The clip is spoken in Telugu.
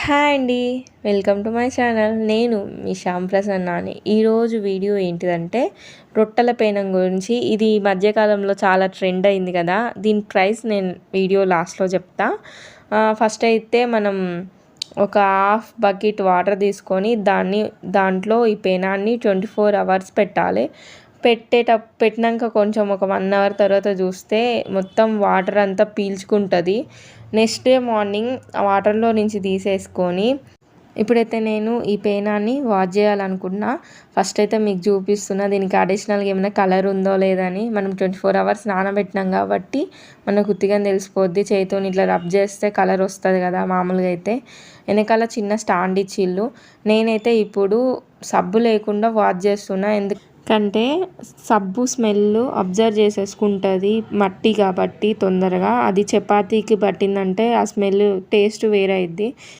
హాయ్ అండి. Welcome to my channel. నేను మీ శ్యామ్ ప్రసన్నాని. ఈరోజు వీడియో ఏంటిదంటే రొట్టెల పేనం గురించి. ఇది ఈ మధ్యకాలంలో చాలా ట్రెండ్ అయింది కదా! దీని ప్రైస్ నేను వీడియో లాస్ట్‌లో చెప్తా. ఫస్ట్ అయితే మనం ఒక హాఫ్ బకెట్ వాటర్ తీసుకొని దాంట్లో ఈ పేనాన్ని 24 అవర్స్ పెట్టాలి. పెట్టినాక కొంచెం ఒక 1 అవర్ తర్వాత చూస్తే మొత్తం వాటర్ అంతా పీల్చుకుంటుంది. నెక్స్ట్ డే మార్నింగ్ ఆ వాటర్లో నుంచి తీసేసుకొని ఇప్పుడైతే నేను ఈ పేనాన్ని వాష్ చేయాలనుకుంటున్నా. ఫస్ట్ అయితే మీకు చూపిస్తున్నా దీనికి అడిషనల్గా ఏమైనా కలర్ ఉందో లేదని. మనం 24 అవర్స్ నానబెట్టినాం కాబట్టి మనకు ఉత్తిగానే తెలిసిపోద్ది. చేతితోని ఇట్లా రబ్ చేస్తే కలర్ వస్తుంది కదా మామూలుగా అయితే. వెనకాల చిన్న స్టాండ్ ఇచ్చిళ్ళు. నేనైతే ఇప్పుడు సబ్బు లేకుండా వాష్ చేస్తున్నా. ఎందుకంటే సబ్బు స్మెల్ అబ్జర్వ్ చేసేసుకుంటుంది మట్టి కాబట్టి తొందరగా. అది చపాతీకి పట్టిందంటే ఆ స్మెల్ టేస్ట్ వేరే అయింది.